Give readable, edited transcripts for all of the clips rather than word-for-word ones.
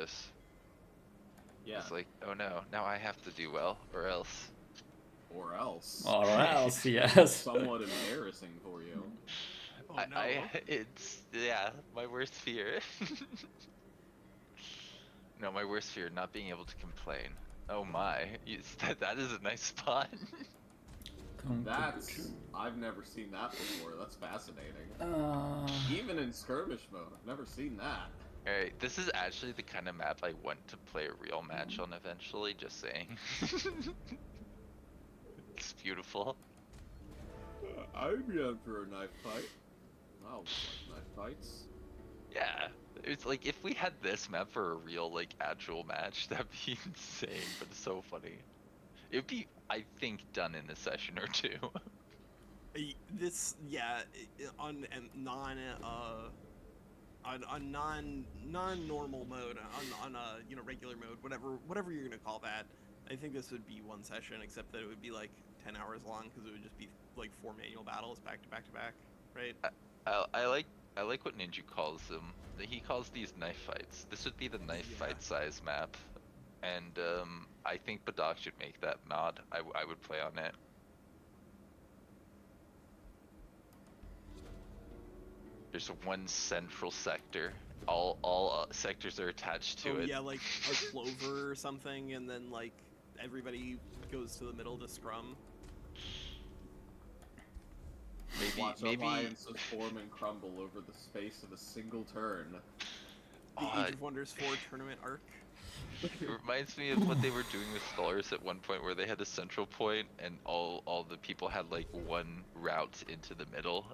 this. Yeah. It's like, oh no, now I have to do well, or else. Or else. Or else, yes. Somewhat embarrassing for you. Oh no. It's, yeah, my worst fear. No, my worst fear, not being able to complain. Oh my, that is a nice spot. I've never seen that before. That's fascinating. Uh, Even in skirmish mode, I've never seen that. Alright, this is actually the kind of map I want to play a real match on eventually, just saying. It's beautiful. I'd be up for a knife fight. I always like knife fights. Yeah, it's like if we had this map for a real like actual match, that'd be insane, but it's so funny. It'd be, I think, done in a session or two. This, yeah, on non-normal mode, on you know, regular mode, whatever you're gonna call that. I think this would be one session, except that it would be like 10 hours long because it would just be like 4 manual battles back to back to back, right? I like what Ninjew calls them. He calls these knife fights. This would be the knife fight size map, and I think Badak should make that mod. I would play on it. There's one central sector. All sectors are attached to it. Yeah, like a clover or something, and then like everybody goes to the middle to scrum. Watch Maybe alliances form and crumble over the space of a single turn. The Age of Wonders 4 tournament arc. It reminds me of what they were doing with Scholars at one point, where they had a central point and all the people had like one route into the middle.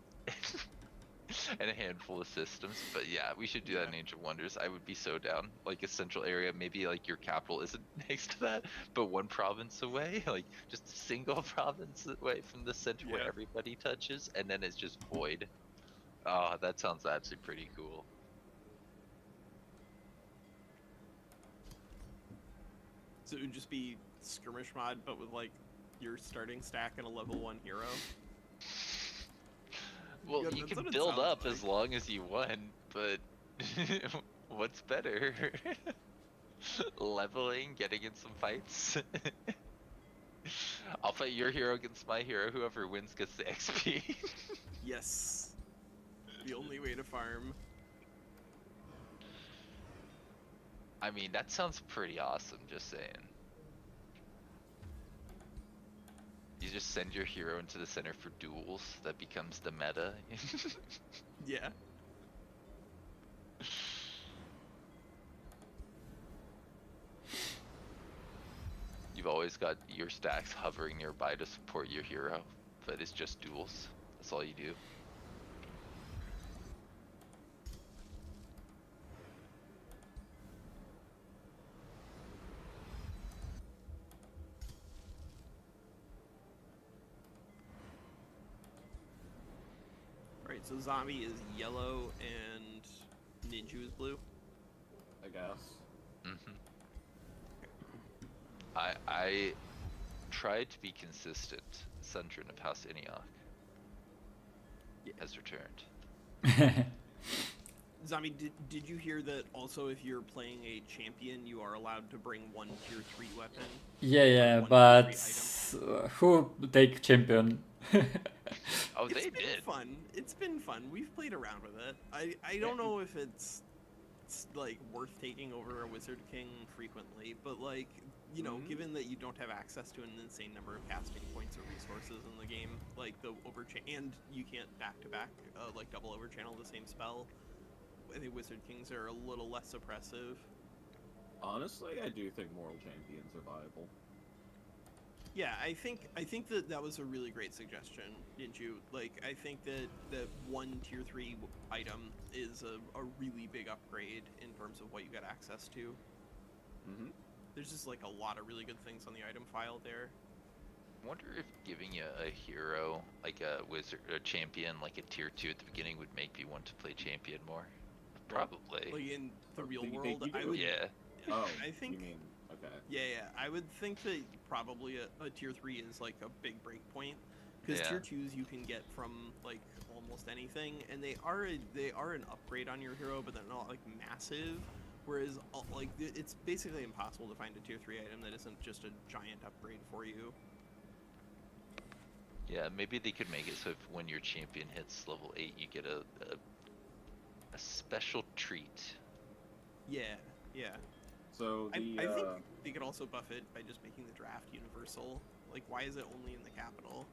And a handful of systems, but yeah, we should do that in Age of Wonders. I would be so down. Like a central area, maybe like your capital isn't next to that, but one province away, like just a single province away from the center where everybody touches, and then it's just void. Oh, that sounds actually pretty cool. So it would just be skirmish mod, but with like your starting stack and a level 1 hero. Well, you can build up as long as you want, but what's better? Leveling, getting in some fights? I'll fight your hero against my hero, whoever wins gets the XP. Yes. The only way to farm. I mean, that sounds pretty awesome, just saying. You just send your hero into the center for duels, that becomes the meta. Yeah. You've always got your stacks hovering nearby to support your hero, but it's just duels. That's all you do. Right, so Zombie is yellow and Ninjew is blue. I guess. Mm-hmm. I tried to be consistent. Sundrin of House Iniok has returned. Zombie, did you hear that also if you're playing a champion, you are allowed to bring one tier 3 weapon? Yeah, but who take champion? Oh, It's they been did. fun. It's been fun. We've played around with it. I don't know if it's like worth taking over a Wizard King frequently, but like, you know, given that you don't have access to an insane number of casting points or resources in the game, like the and you can't back to back like double over channel the same spell, I think Wizard Kings are a little less oppressive. Honestly, I do think moral champions are viable. Yeah, I think that was a really great suggestion, didn't you? Like, I think that one tier 3 item is a really big upgrade in terms of what you got access to. Mm-hmm. There's just like a lot of really good things on the item file there. I wonder if giving you a hero, like a wizard, a champion, like a tier 2 at the beginning would make me want to play champion more. Probably. Like in the real world, I would. Yeah. Oh, I think. You mean, okay. Yeah. I would think that probably a tier 3 is like a big break point, because tier 2s you can get from like almost anything, and they are an upgrade on your hero, but they're not like massive. Whereas, like, it's basically impossible to find a tier 3 item that isn't just a giant upgrade for you. Yeah, maybe they could make it so if when your champion hits level 8, you get a special treat. Yeah, yeah. So I think they could also buff it by just making the draft universal. Like, why is it only in the capital?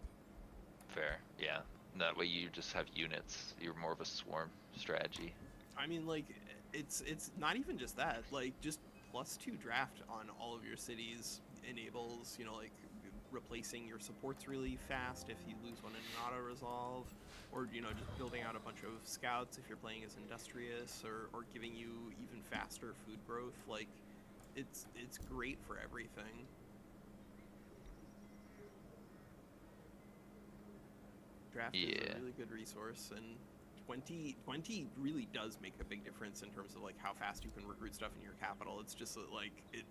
Fair, yeah. That way you just have units. You're more of a swarm strategy. I mean, like, it's not even just that. Like, just +2 draft on all of your cities enables, you know, like, replacing your supports really fast if you lose one in an auto-resolve, or, you know, just building out a bunch of scouts if you're playing as Industrious, or giving you even faster food growth. Like, it's great for everything. Draft is a really good resource, and 20 really does make a big difference in terms of like how fast you can recruit stuff in your capital. It's just that, like, it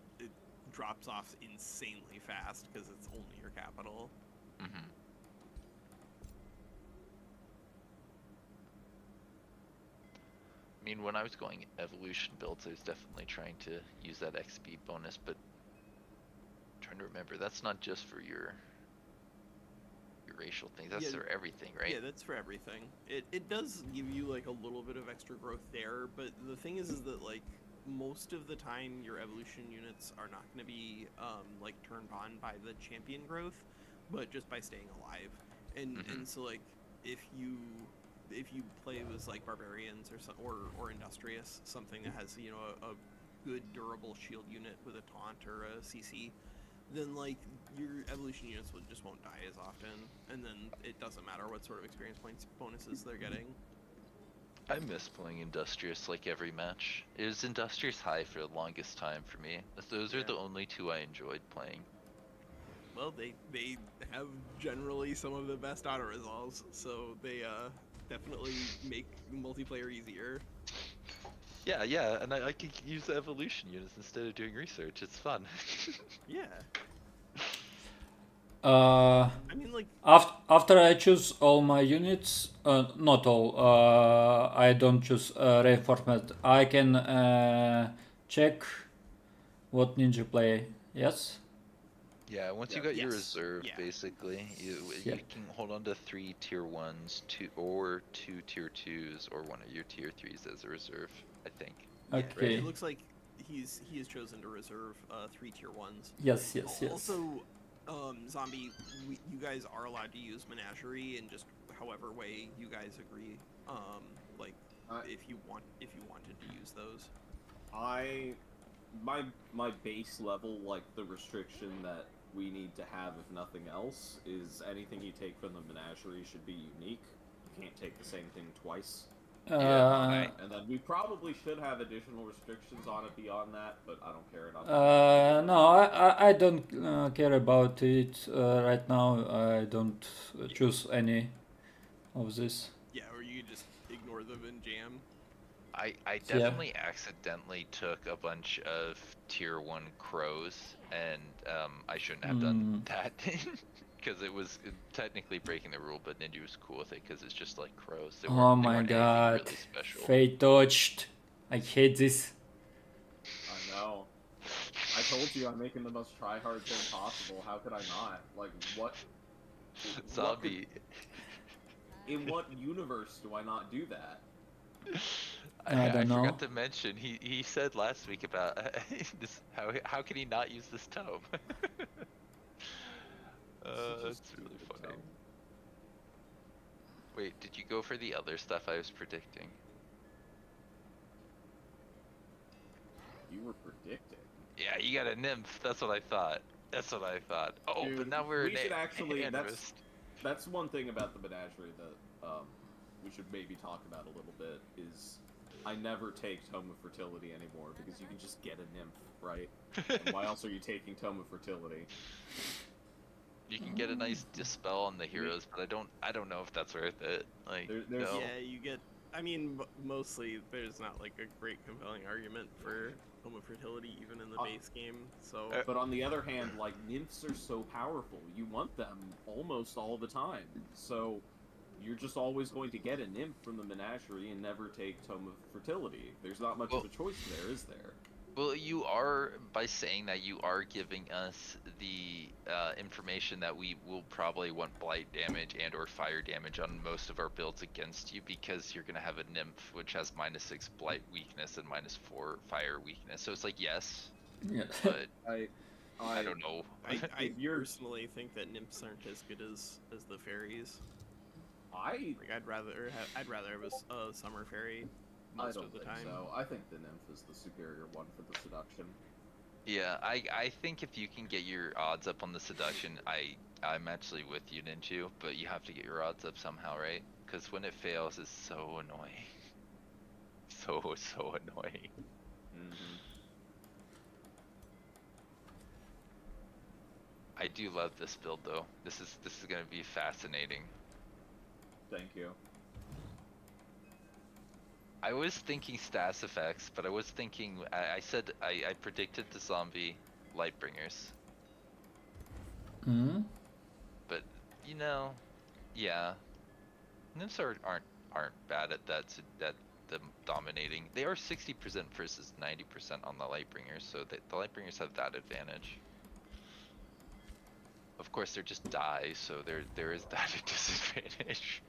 drops off insanely fast because it's only your capital. Mm-hmm. I mean, when I was going evolution builds, I was definitely trying to use that XP bonus, but I'm trying to remember, that's not just for your racial things, that's for everything, right? Yeah, that's for everything. It does give you like a little bit of extra growth there, but the thing is that, like, most of the time your evolution units are not going to be like turned on by the champion growth, but just by staying alive. And so, like, if you play with like barbarians or industrious, something that has, you know, a good durable shield unit with a taunt or a CC, then like your evolution units just won't die as often, and then it doesn't matter what sort of experience points bonuses they're getting. I miss playing Industrious like every match. It was Industrious High for the longest time for me. Those are the only two I enjoyed playing. Well, they have generally some of the best auto resolves, so they definitely make multiplayer easier. Yeah, and I can use the evolution units instead of doing research. It's fun. Yeah. I mean, like, after I choose all my units, not all, I don't choose reinforcement. I can check what ninja play. Yes. Yeah, once you got your reserve, basically, you can hold on to 3 tier 1s, 2 tier 2s, or one of your tier 3s as a reserve, I think. Okay. It looks like he has chosen to reserve 3 tier 1s. Yes. Also, Zombie, you guys are allowed to use Menagerie in just however way you guys agree. Like, if you wanted to use those. My base level, like, the restriction that we need to have, if nothing else, is anything you take from the Menagerie should be unique. You can't take the same thing twice. And then we probably should have additional restrictions on it beyond that, but I don't care enough. No, I don't care about it right now. I don't choose any of this. Yeah, or you just ignore them and jam. I definitely accidentally took a bunch of tier 1 crows, and I shouldn't have done that, because it was technically breaking the rule, but Ninjew was cool with it because it's just like crows. They Oh my god, really special. Fate touched. I hate this. I know. I told you I'm making the most try-hard thing possible. How could I not? Like, what? Zombie. In what universe do I not do that? I don't know. forgot to mention, he said last week about this, how can he not use this tome? That's really funny. Wait, did you go for the other stuff I was predicting? You were predicting? Yeah, you got a nymph. That's what I thought. Oh, Dude, but now we're we should actually. Animist. That's one thing about the Menagerie that we should maybe talk about a little bit. Is I never take Tome of Fertility anymore because you can just get a nymph, right? And why else are you taking Tome of Fertility? You can get a nice dispel on the heroes, but I don't know if that's worth it. Like, no. Yeah, you get. I mean, mostly there's not like a great compelling argument for Home of Fertility even in the base game. So, but on the other hand, like, nymphs are so powerful. You want them almost all the time. So you're just always going to get a nymph from the menagerie and never take Tome of Fertility. There's not much of a choice there, is there? Well, you are, by saying that, you are giving us the information that we will probably want blight damage and or fire damage on most of our builds against you, because you're going to have a nymph which has -6 blight weakness and -4 fire weakness. So it's like, yes, Yeah. but I don't know. I If you're- personally think that nymphs aren't as good as the fairies. I Like I'd rather have a summer fairy most don't of the think time. so. I think the nymph is the superior one for the seduction. Yeah, I think if you can get your odds up on the seduction, I'm actually with you, Ninjew, but you have to get your odds up somehow, right? Because when it fails, it's so annoying. So annoying. Mm-hmm. I do love this build though. This is gonna be fascinating. Thank you. I was thinking stats effects, but I was thinking I said I predicted the zombie Lightbringers, Hmm? but you know, yeah, nymphs aren't bad at that them dominating. They are 60% versus 90% on the Lightbringers, so the Lightbringers have that advantage. Of course, they're just die, so there is that disadvantage.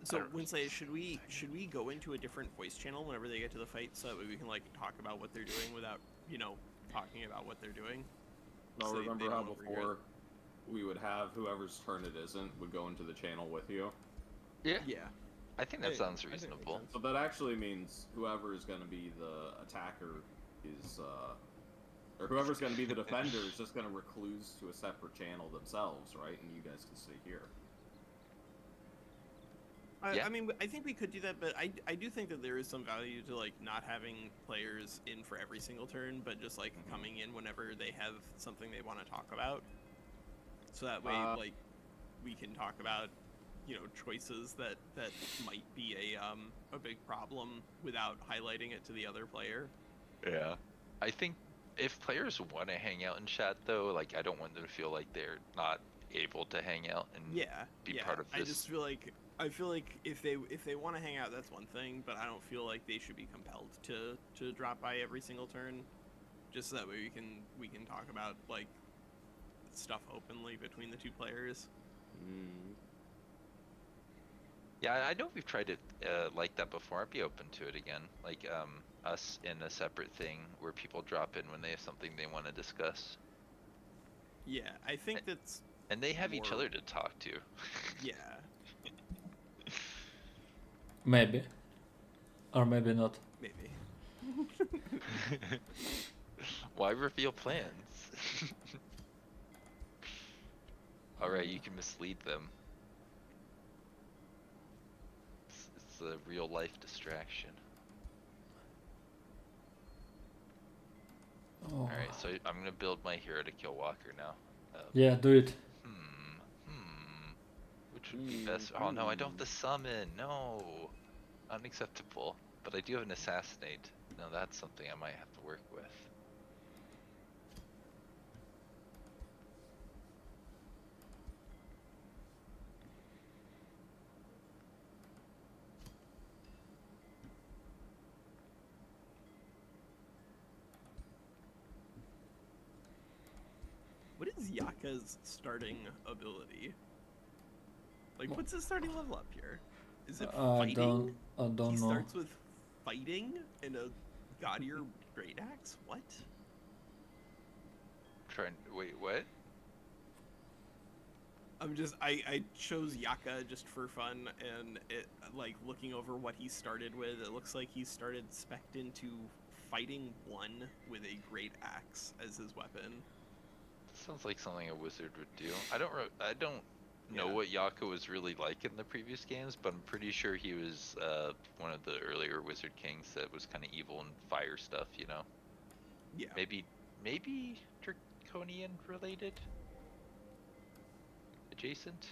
So, don't know. Winslet, should we go into a different voice channel whenever they get to the fight, so that way we can like talk about what they're doing without, talking about what they're doing? No, So they remember how don't overhear it. before we would have whoever's turn it isn't would go into the channel with you? Yeah, Yeah. I think that Hey, sounds I think that makes reasonable. sense. So that actually means whoever is going to be the attacker is, or whoever's going to be the defender is just going to recluse to a separate channel themselves, right? And you guys can stay here. Yeah. I mean, I think we could do that, but I do think that there is some value to like not having players in for every single turn, but just like coming in whenever they have something they want to talk about. So that way, like, we can talk about, choices that might be a big problem without highlighting it to the other player. Yeah. I think if players want to hang out in chat though, like I don't want them to feel like they're not able to hang out and be part of this. I just feel like if they want to hang out, that's one thing, but I don't feel like they should be compelled to drop by every single turn, just so that way we can talk about like stuff openly between the two players. Yeah, I know we've tried it like that before. I'd be open to it again. Like us in a separate thing where people drop in when they have something they want to discuss. Yeah, I think that's And they have each more- other to talk to. yeah. Maybe. Or maybe not. Maybe. Why reveal plans? Alright, you can mislead them. It's a real life distraction. Oh. Alright, so I'm gonna build my hero to kill Walker now. Yeah, do it. Which would be best? Oh no, I don't have the summon. No, unacceptable. But I do have an assassinate. No, that's something I might have to work with. What is Yaka's starting ability? Like, what's his starting level up here? Is it I fighting? don't He know. starts with fighting and a Gaudier Great Axe? What? Wait, what? I chose Yaka just for fun, and it, like, looking over what he started with, it looks like he started spec'd into fighting 1 with a Great Axe as his weapon. Sounds like something a wizard would do. I don't know Yeah. what Yako was really like in the previous games, but I'm pretty sure he was one of the earlier Wizard Kings that was kind of evil and fire stuff, you know? Yeah. Maybe Draconian related? Adjacent?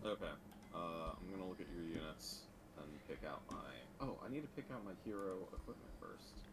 Okay. I'm gonna look at your units and pick out my. Oh, I need to pick out my hero equipment first.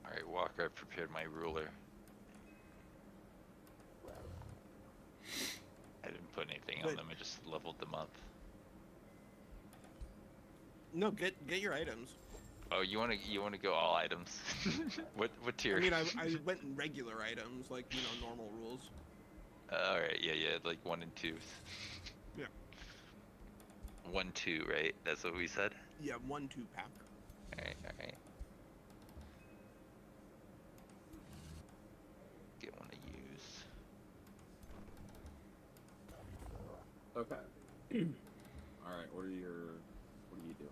Alright, Walker, I prepared my ruler. I didn't put anything on But- them, I just leveled them up. No, get your items. Oh, you wanna go all items? what tier? I mean, I went in regular items, like, you know, normal rules. Alright, yeah, like 1 and 2. Yeah. 1, 2, right? That's what we said? Yeah, 1-2 pack. Alright. Get one to use. Okay. All right. What are you doing?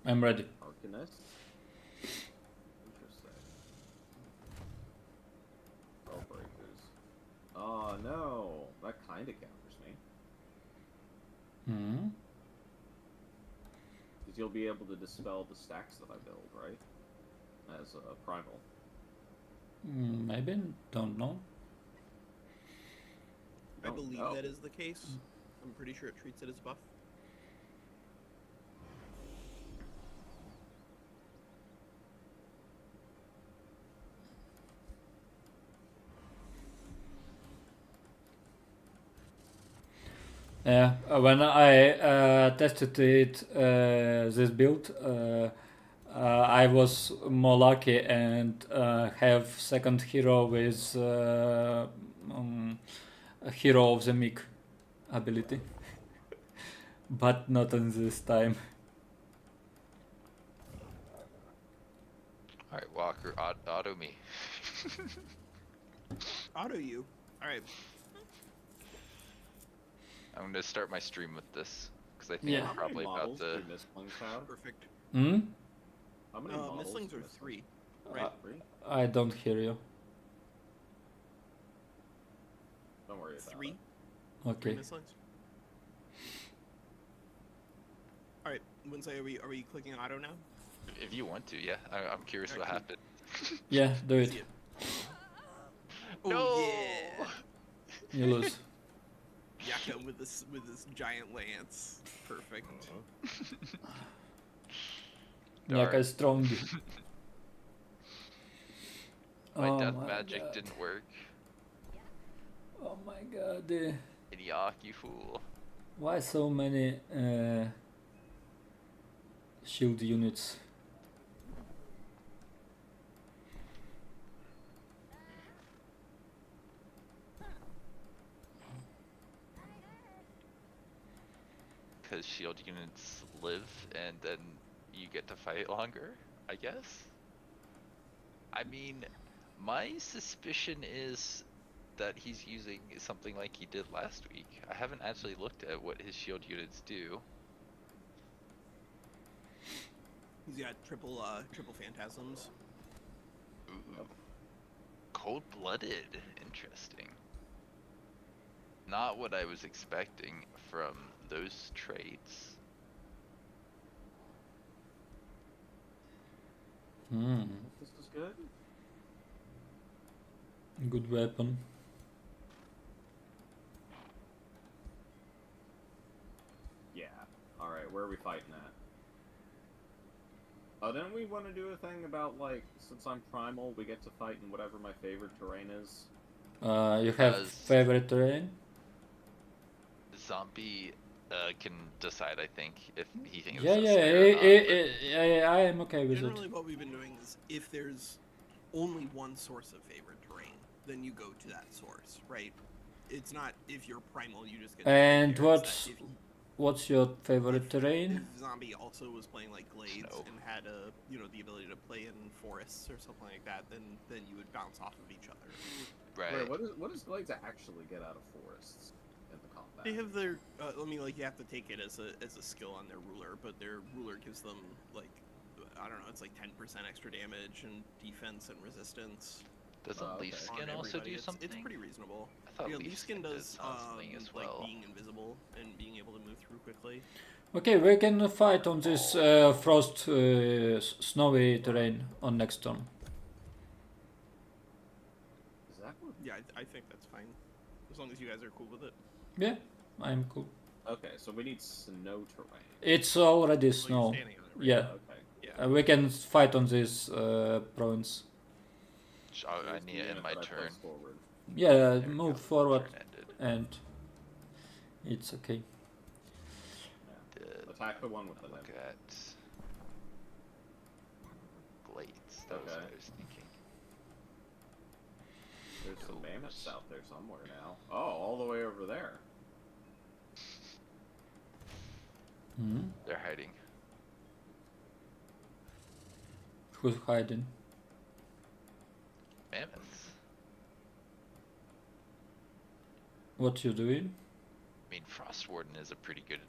I'm ready. Arcanist. Interesting. Spellbreakers. Oh no, that kind of counters me. Hmm. Because you'll be able to dispel the stacks that I build, right? As a primal. Maybe, don't know. I Don't believe know. that is the case. I'm pretty sure it treats it as a buff. Yeah, when I tested it, this build, I was more lucky and have second hero with a hero of the Meek ability, but not in this time. Alright, Walker, auto me. Auto you. Alright. I'm gonna start my stream with this, because I think Yeah. I'm How many probably about models to... do Mistlings have? Perfect. Hmm? How many models Mistlings do are Mistlings 3. have? Right. Three? I don't hear you. Don't worry about 3. it. 3 Okay. Mistlings. Alright, Winsay, are we clicking auto now? If you want to, yeah. I'm curious what Okay. happened. Yeah, do it. See it. Oh No! yeah! You lose. Yaka with this giant lance. Perfect. Darn. Yaka is strong. My Oh death my magic God. didn't work. Oh my god. Idiok, you fool. Why so many shield units? Because shield units live and then you get to fight longer, I guess. I mean, my suspicion is that he's using something like he did last week. I haven't actually looked at what his shield units do. He's got triple phantasms. Ooh. Cold-blooded. Interesting. Not what I was expecting from those traits. This is good. Good weapon. Yeah. Alright, where are we fighting at? Oh, didn't we want to do a thing about, like, since I'm primal, we get to fight in whatever my favorite terrain is? You have favorite terrain? Zombie can decide, I think, if he thinks Yeah, it's yeah, I am okay with Generally, it. what we've been doing is if there's only one source of favorite terrain, then you go to that source, right? It's not if you're primal, you just get. And to there, it's what's that if what's your favorite if terrain? zombie also was playing like glades Snow. and had the ability to play in forests or something like that, then you would bounce off of each other. Right. Wait, what does Glades actually get out of forests in the combat? They have their you have to take it as a skill on their ruler, but their ruler gives them like I don't know, it's like 10% extra damage and defense and resistance. Doesn't Leaf okay. Skin on also everybody. do something? It's pretty reasonable. I thought Yeah, Leaf Leaf Skin does something as well. like being invisible and being able to move through quickly. Okay, we can fight on this frost snowy terrain on next turn. Is that what? Yeah, I think that's fine, as long as you guys are cool with it. Yeah, I'm cool. Okay, so we need snow terrain. It's already Well, you're snow. standing on it, right? Yeah, Okay. Yeah. we can fight on this province. I Here's the need it in unit my that I turn. placed forward. Yeah, There we move go. forward Turn ended. and it's okay. Did Attack the one with the look limb. at Glades. That was what Okay. I was thinking. There's some mammoths out there somewhere now. Oh, all the way over there. Hmm? They're hiding. Who's hiding? Mammoths. What you doing? I mean, Frost Warden is a pretty good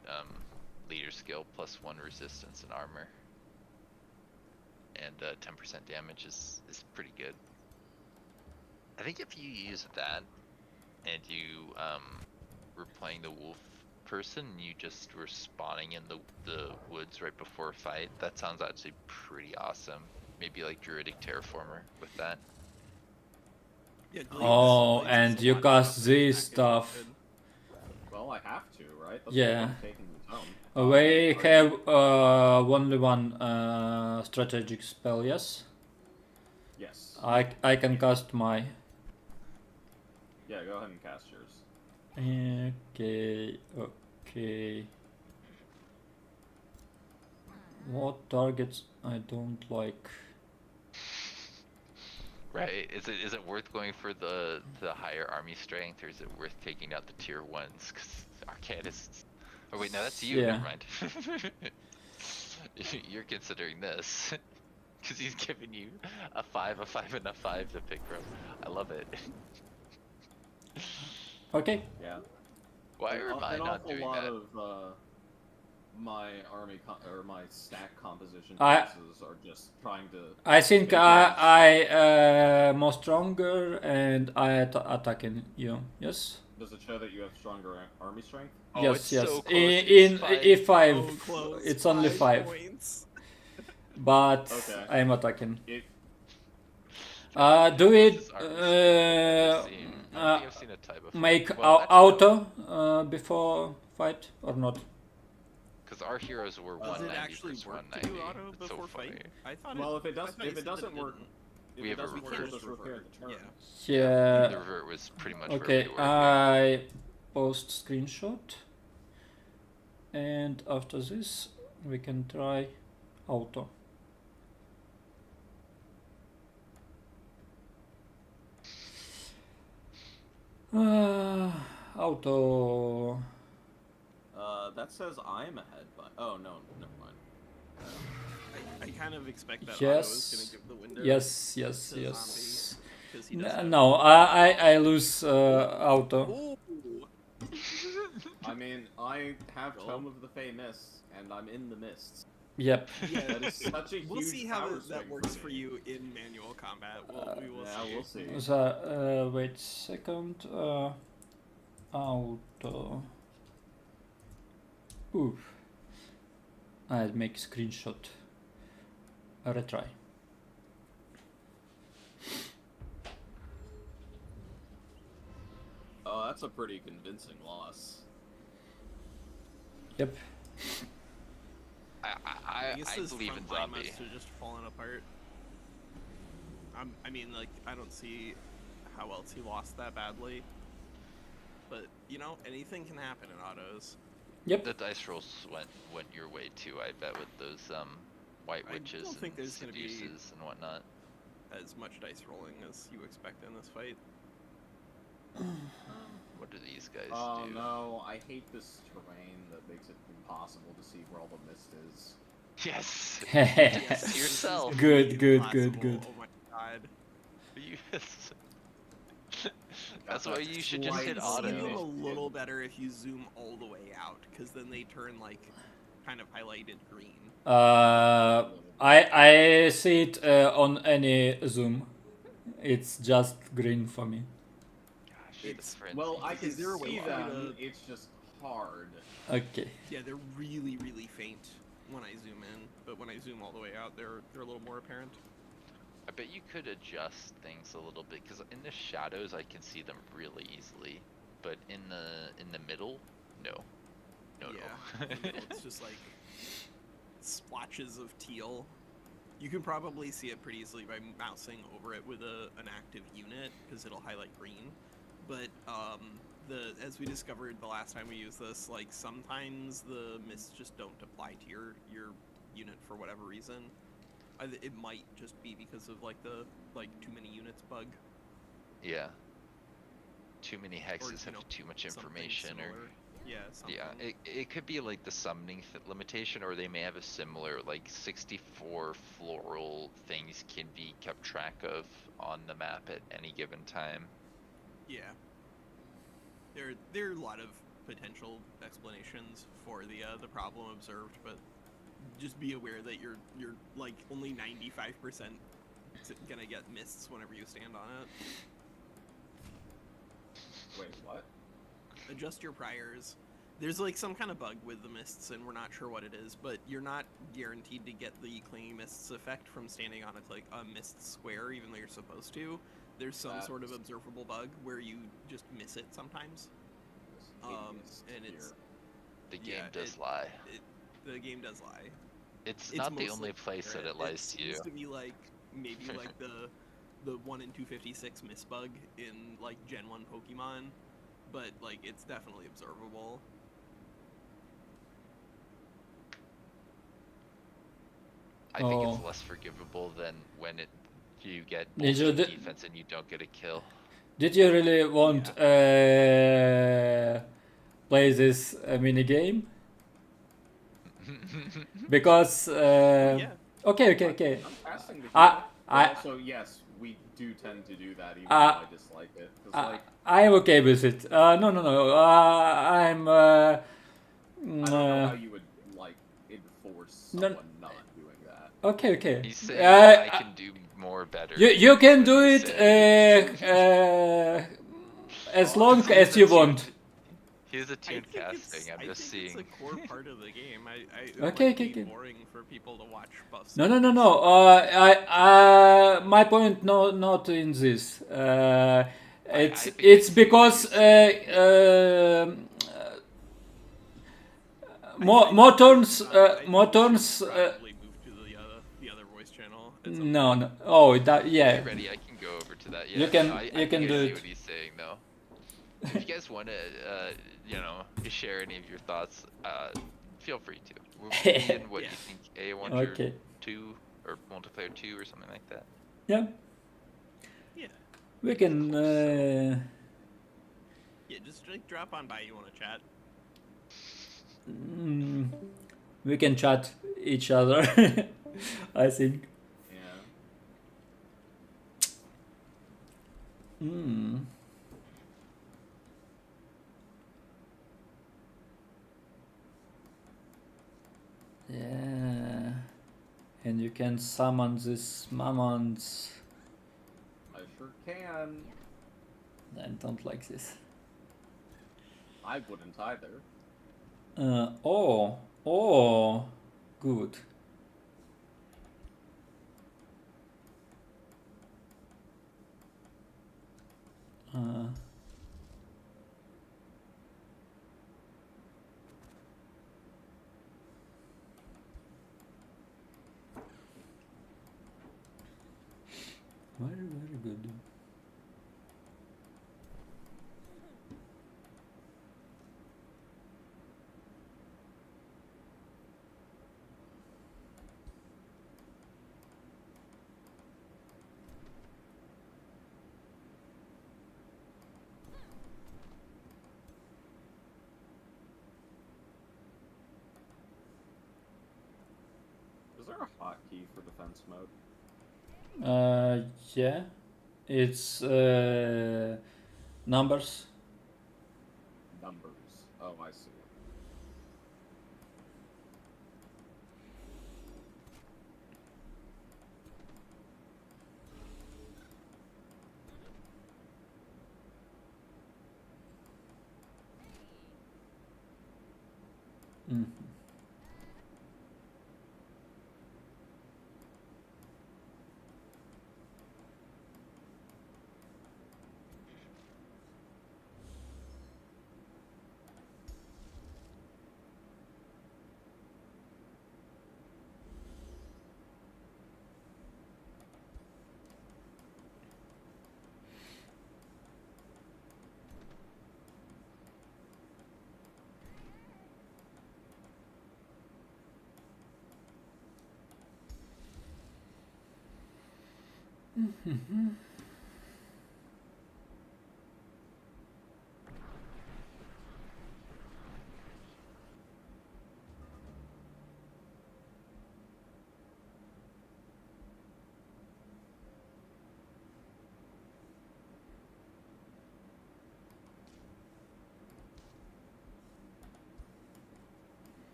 leader skill, +1 resistance and armor. And 10% damage is pretty good. I think if you use that and you were playing the wolf person, you just were spawning in the woods right before a fight, that sounds actually pretty awesome. Maybe like Druidic Terraformer with that. Yeah, Glades- Oh, Glades and has a you lot of cast stuff this that stuff. good. Well, I have to, right? That's Yeah. why I'm taking the tone. We Are have you- only one strategic spell, yes? Yes. I can cast my... Yeah, go ahead and cast yours. Okay, okay. What targets I don't like? Right? Is it worth going for the higher army strength, or is it worth taking out the tier 1s? Because Arcanists. Oh wait, no, that's you. Yeah. Never mind. You're considering this. Because he's giving you a 5, and a 5 to pick from. I love it. Okay. Yeah. Why am I not doing An awful lot that? of my army or my stack composition I- choices are just trying to. I think make I more stronger and I attacking you. Yes. Does it show that you have stronger army strength? Oh, yes. it's Yes. so close. In It's five. E5, So close, it's only 5, points. but Okay. I am attacking. It, Do it. This army strength I've seen. I don't think I've seen a tie before. Make Well, actually, auto before fight or not? Because our heroes were Does 190 it actually versus work to 190. do auto It's so before funny. fight? I thought well, it, if it I does, thought you if it said that doesn't work, didn't. if We it have a doesn't work, reverse. just repair the turn. Yeah. Yeah. The revert was pretty much Okay. where we were. I post screenshot. and after this we can try auto. Auto. That says I'm ahead, but oh no, never mind. I kind of expect that Yes. Otto is going to give the window. Yes, to yes, Zombie, yes. 'cause he does have- No, I lose auto. Ooh. I mean, I have Tome of the Fey Mists, and I'm in the mists. Yep. Yeah, That is such a huge we'll see how power that swing works me. for you in manual combat. We will Yeah, see. we'll see. So, wait second. Auto. Oof. I'll make screenshot. A retry. Oh, that's a pretty convincing loss. Yep. I guess his believe in front line Zombie. must have just fallen apart. I mean, like, I don't see how else he lost that badly. But, you know, anything can happen in autos. Yep. The dice rolls went your way too, I bet, with those white I witches don't think and there's gonna be- seduces and whatnot. As much dice rolling as you expect in this fight. What do these guys Oh do? no, I hate this terrain that makes it impossible to see where all the mist is. Yes. Yes, Yes, this is yourself. gonna Good, be good, impossible. good, good. Oh my god. Yes. That's why you should just hit Slight See them a auto. little better if you zoom all the way out, because then they turn like kind of highlighted green. I see it on any zoom. It's just green for me. Gosh, It's- the frenzy. Well, I can Is there a way see for you them, to- it's just hard. Okay. Yeah, they're really, really faint when I zoom in, but when I zoom all the way out, they're a little more apparent. I bet you could adjust things a little bit because in the shadows I can see them really easily, but in the middle, no. Yeah, in the middle, it's just like splotches of teal. You can probably see it pretty easily by mousing over it with an active unit because it'll highlight green. But as we discovered the last time we used this, like sometimes the mists just don't apply to your unit for whatever reason. It might just be because of like the too many units bug. Yeah. Too many hexes you have know, too much something information, or similar. Yeah, something. yeah, it could be like the summoning limitation, or they may have a similar like 64 floral things can be kept track of on the map at any given time. Yeah. There are a lot of potential explanations for the problem observed, but just be aware that you're like only 95% gonna get mists whenever you stand on it. Wait, what? Adjust your priors. There's like some kind of bug with the mists, and we're not sure what it is, but you're not guaranteed to get the clingy mists effect from standing on a mist square, even though you're supposed to. There's some sort of observable bug where you just miss it sometimes. This hideous And it's fear. The game Yeah, does lie. the game does lie. It's It's not the mostly only place that accurate. it lies to you. seems to be like maybe like the 1 in 256 miss bug in like Gen 1 Pokemon, but like it's definitely observable. I think Oh. it's less forgivable than when you get Ninja, bullshit the- defense and you don't get a kill. Did you really want play this mini game? Because Yeah. okay. I'm passing the I- heat, but I- also, yes, we do tend to do that, even Uh, though I dislike it. 'Cause, like, I'm okay with it. No. I'm. I don't know how you would, like, enforce No- someone not doing that. Okay. He's saying I can do more better. You can That's do what he's it saying. as long as you want. He's a I tune think casting. I'm I just think seeing. it's a core part of the game. It Okay, might be okay. boring for people to watch buffs. No. My point not in this. It's think it's it's because more I turns think more we should turns. probably move to the other voice channel. at some No. point. Oh, that yeah. Get ready, I can go over to that. Yeah, You can- I you think can I do see it. what he's saying though. If you guys want to, share any of your thoughts, feel free to. We'll be in what Yeah. you think, A1 Okay. 2 or multiplayer 2 or something like that. Yeah, Yeah. we can. Yeah, just like drop on by. You want to chat? Mm, we can chat each other. I think. Yeah. Mm. Yeah. And you can summon these mammons. I sure can. I don't like this. I wouldn't either. Oh, good. Uh, very good. Is there a hotkey for defense mode? Yeah, it's numbers. Numbers. Oh, I see. Mm.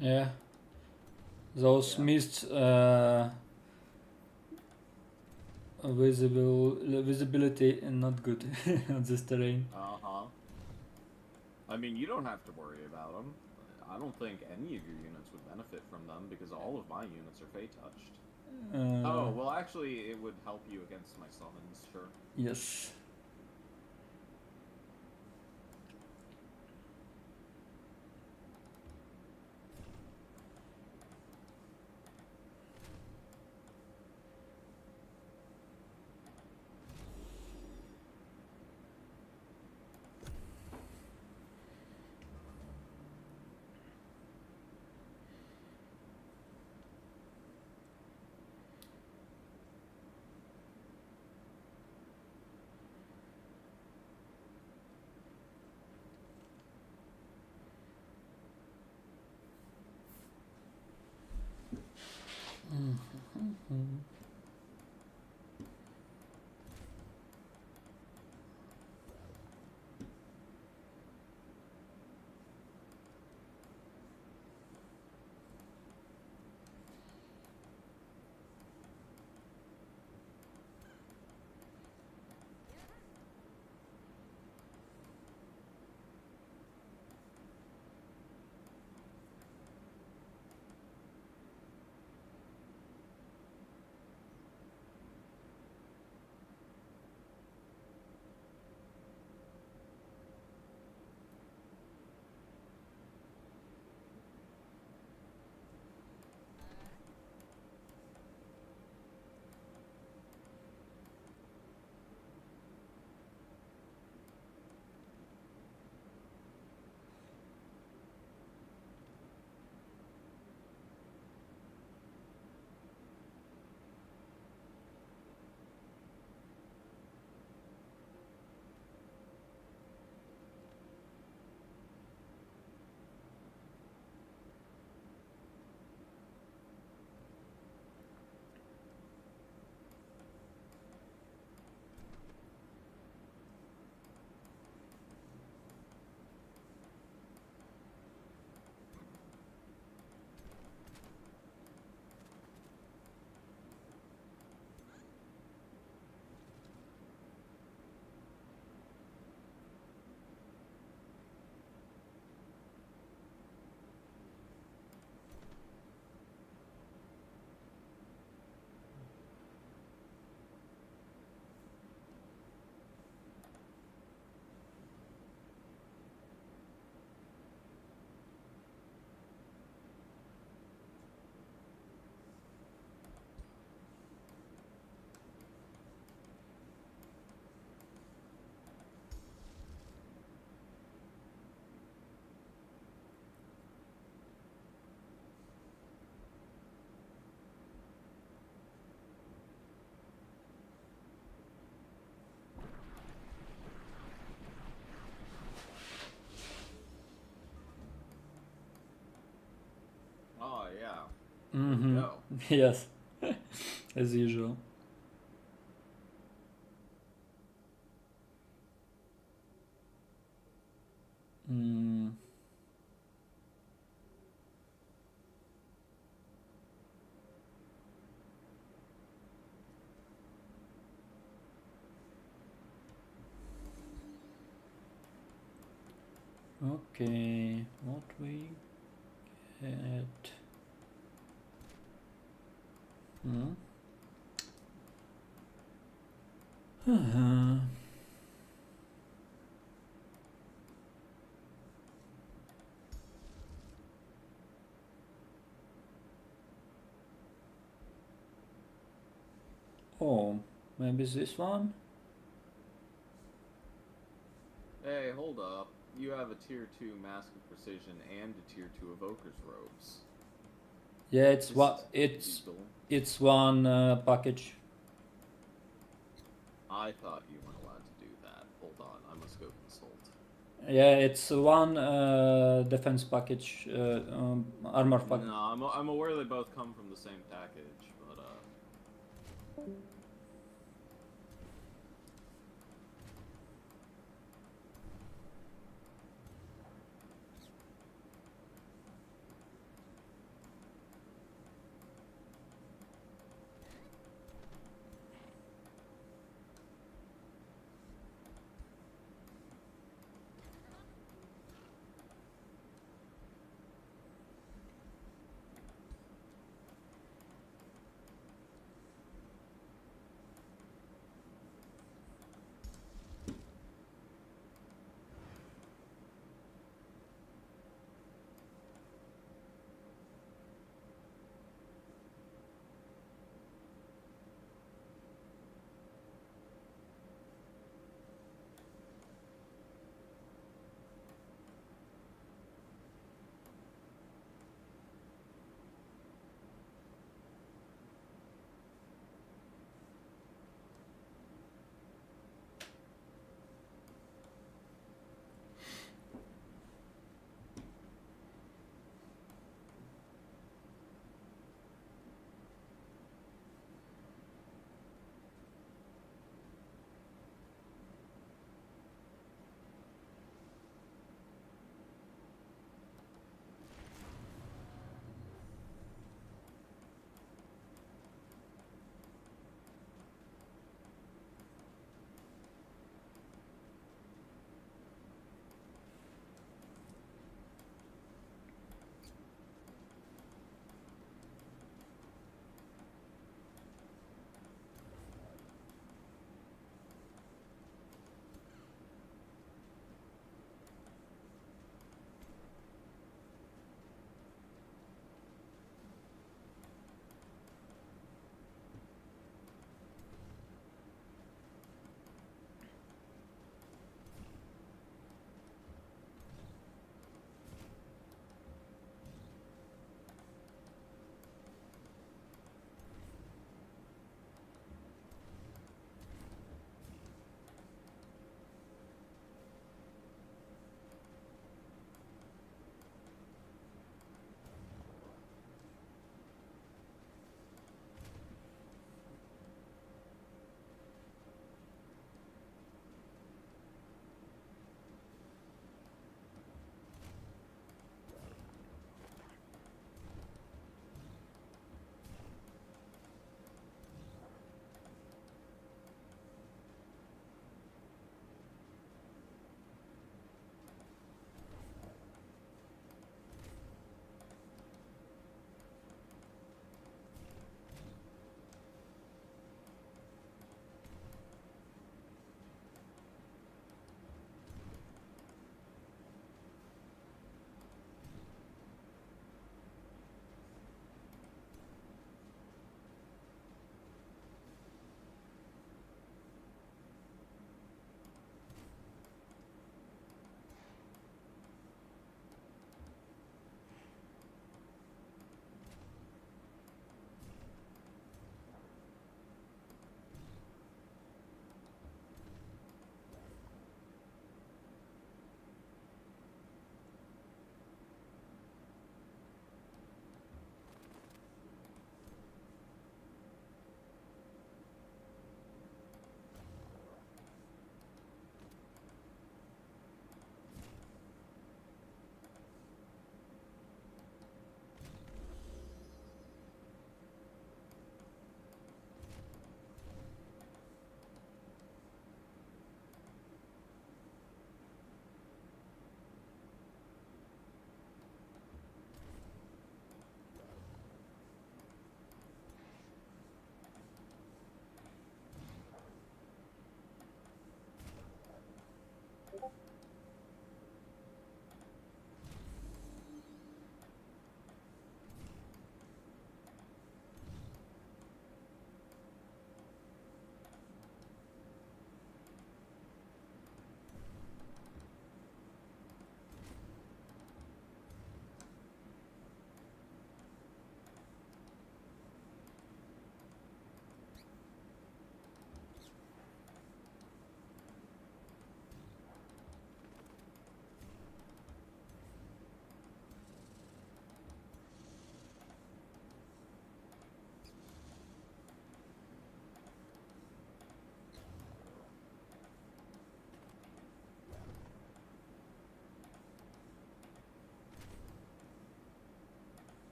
Yeah. Those Yeah. mists visibility not good on this terrain. Uh-huh. I mean, you don't have to worry about them. I don't think any of your units would benefit from them because all of my units are Fey touched. Oh, well, actually, it would help you against my summons, sure. Yes. Oh, yeah. Mm-hmm. Go. Yes. As usual. Mm. Okay, what we get? Hmm? Oh, maybe this one? Hey, hold up. You have a tier 2 Mask of Precision and a tier 2 Evoker's Robes. Yeah, it's This one. is illegal. It's one package. I thought you weren't allowed to do that. Hold on, I must go consult. Yeah, it's one defense package, armor package. No, I'm aware they both come from the same package, but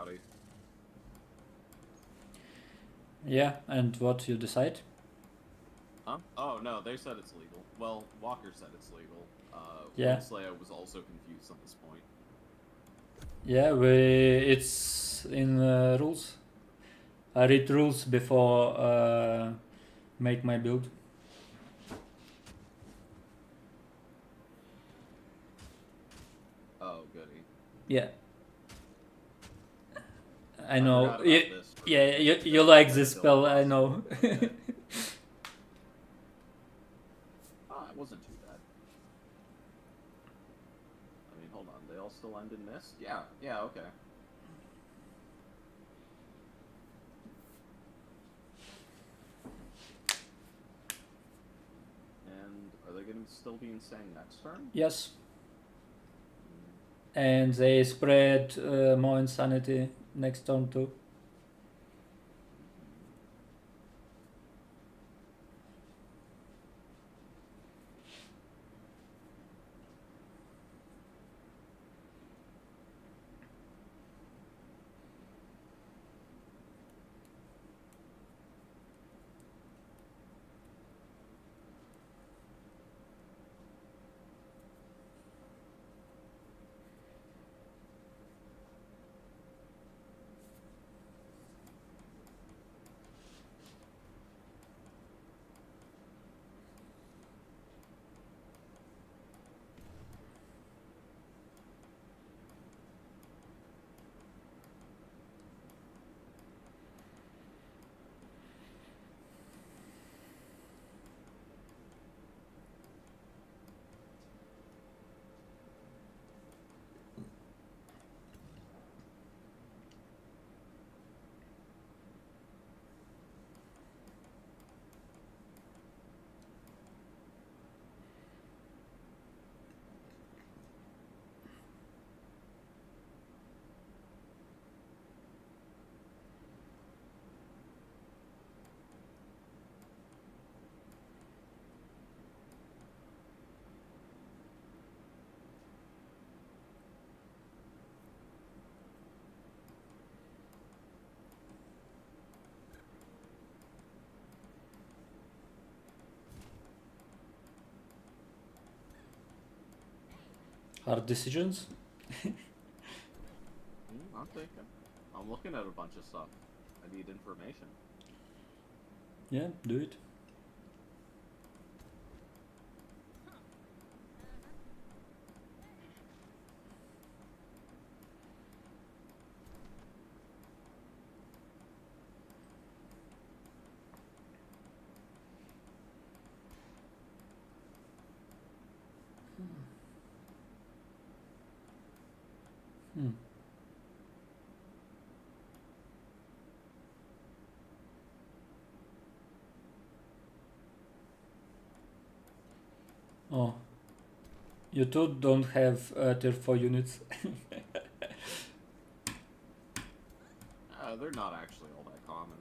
howdy. Yeah, and what you decide? Huh? Oh, no, they said it's legal. Well, Walker said it's legal. Yeah. Winslayer was also confused on this point. Yeah, it's in rules. I read rules before make my build. Oh, goody. Yeah. I I know. forgot about You, this. yeah, you There's like a this build spell, I process. know. Okay. Oh, it wasn't too bad. I mean, hold on. They all still end in mist? Yeah, okay. And are they going to still be insane next turn? Yes. And they spread more insanity next turn too. Hard decisions. I'm thinking. I'm looking at a bunch of stuff. I need information. Yeah, do it. Hmm. Oh. You two don't have tier 4 units. They're not actually all that common.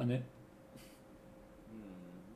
funny. Hmm.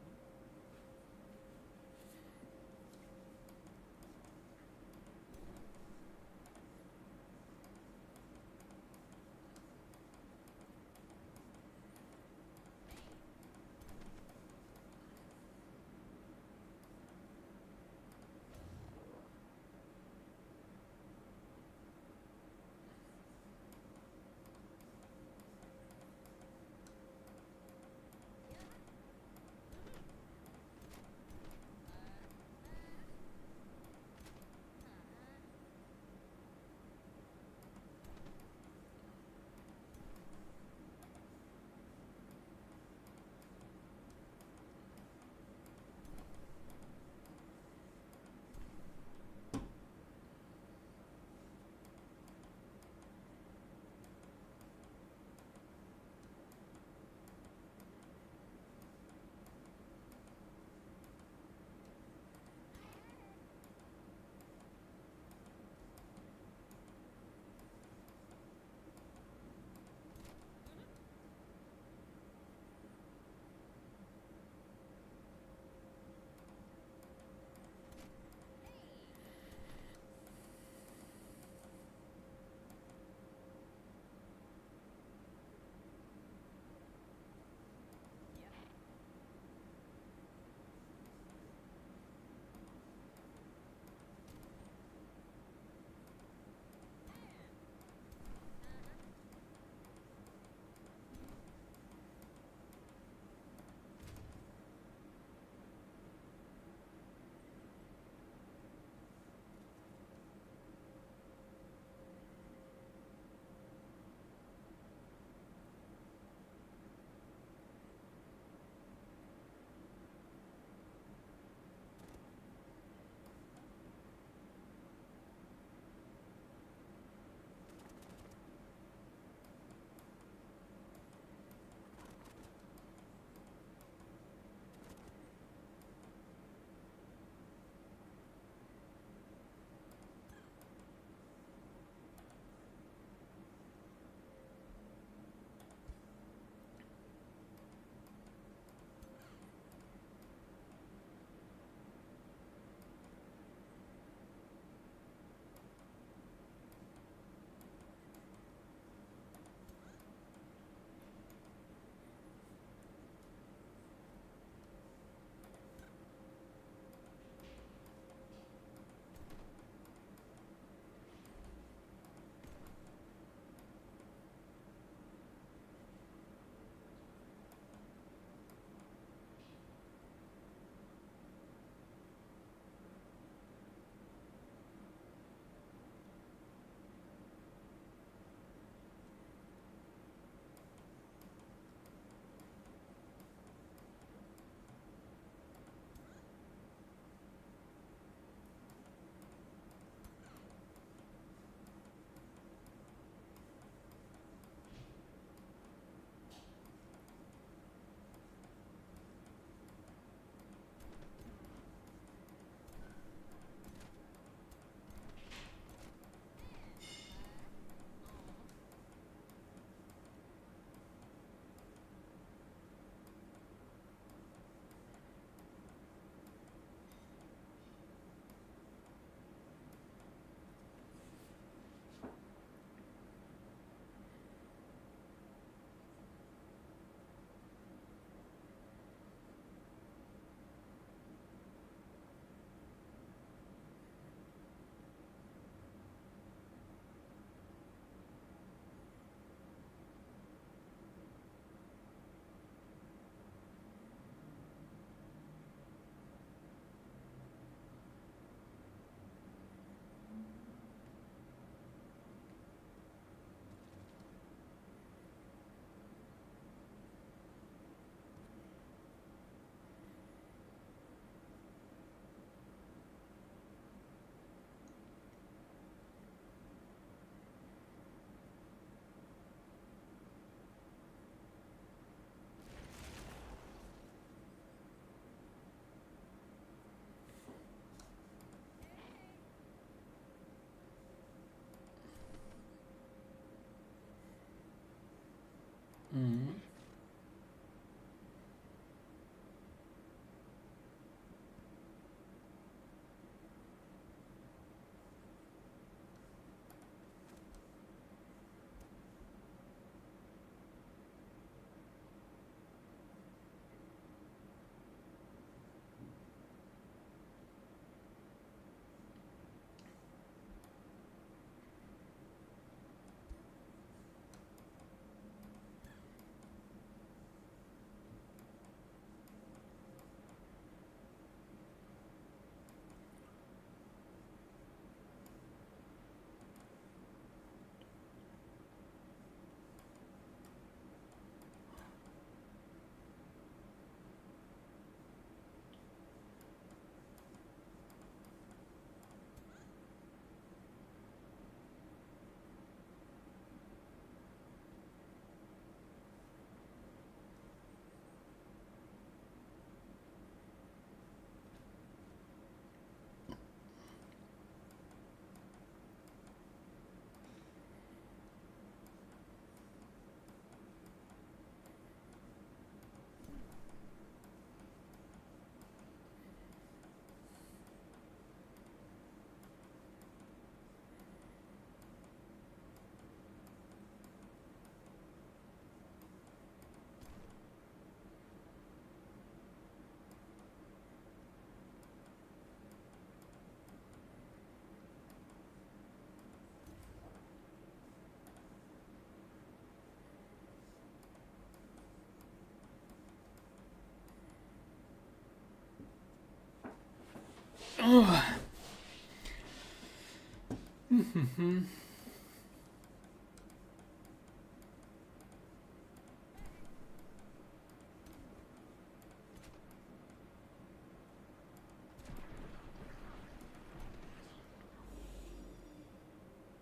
I'm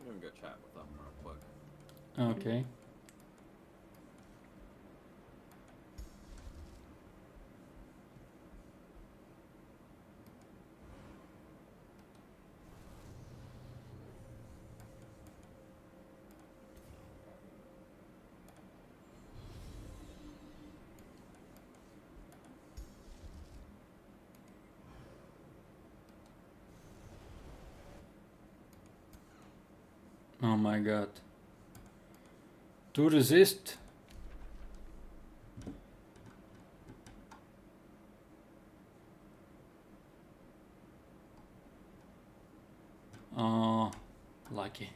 gonna go chat with them real quick. Okay. Oh my god. To resist? Oh, lucky.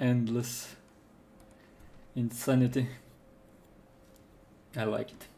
Endless insanity. I like it.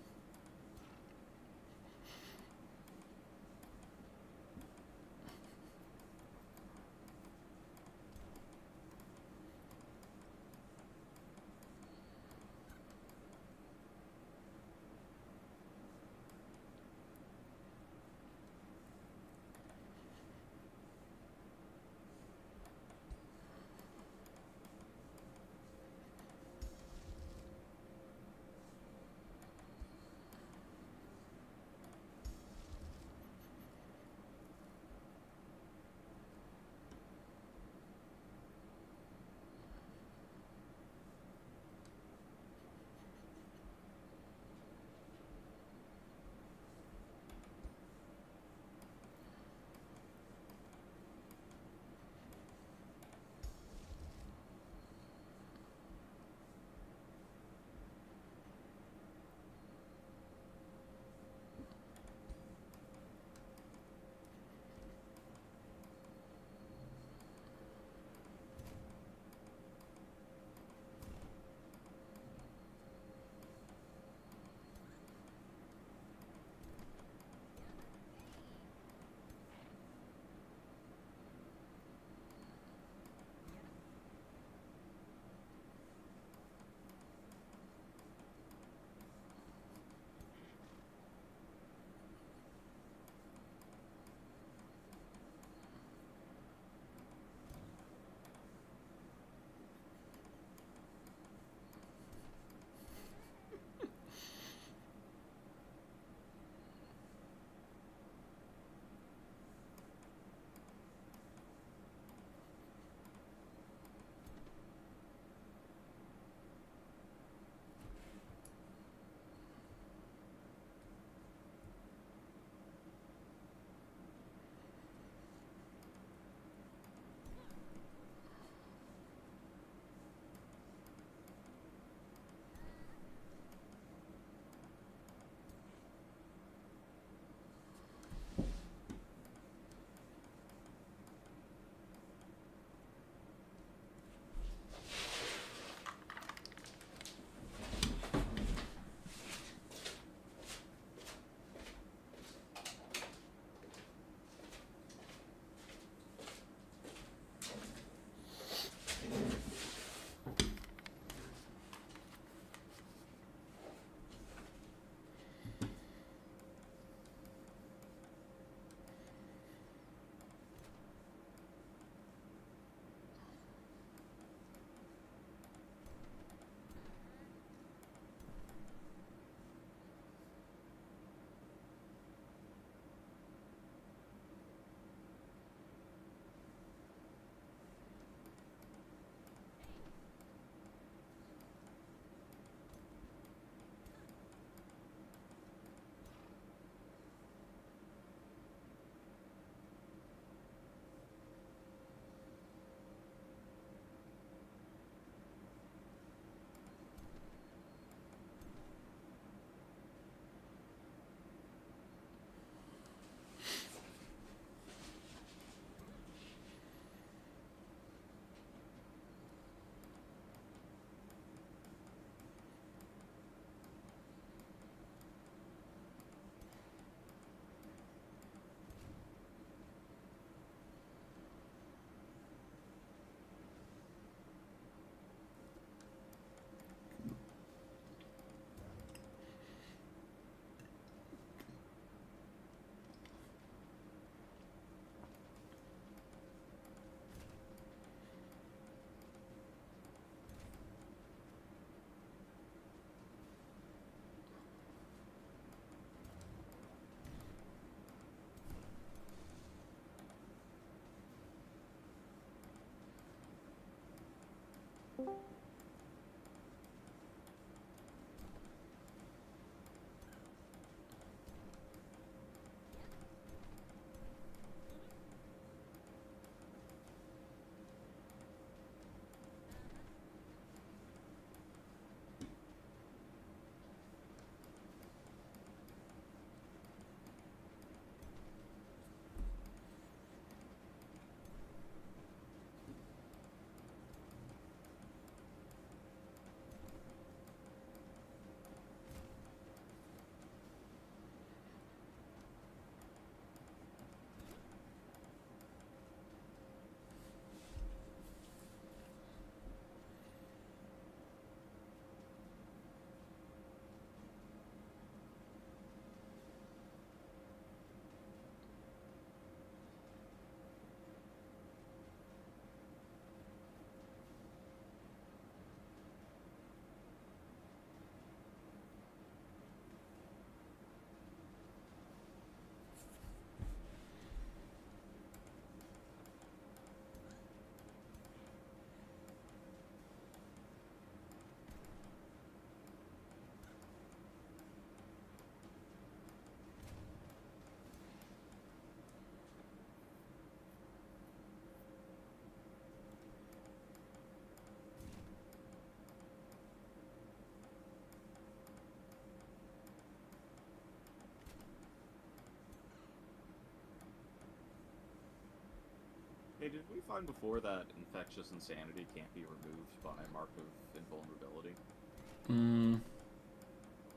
Hey, did we find before that infectious insanity can't be removed by Mark of Invulnerability?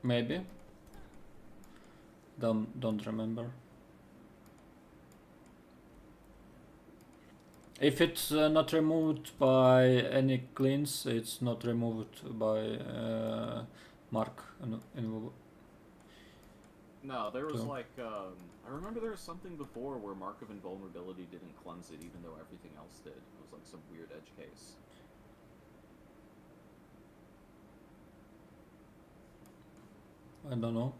Maybe. Don't remember. If it's not removed by any cleanse, it's not removed by Mark. No, there was So- like, I remember there was something before where Mark of Invulnerability didn't cleanse it even though everything else did. It was like some weird edge case. I don't know.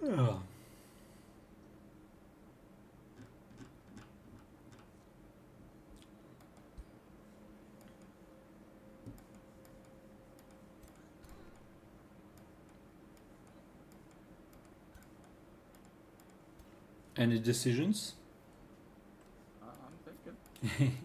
Yeah. Any decisions? I'm thinking.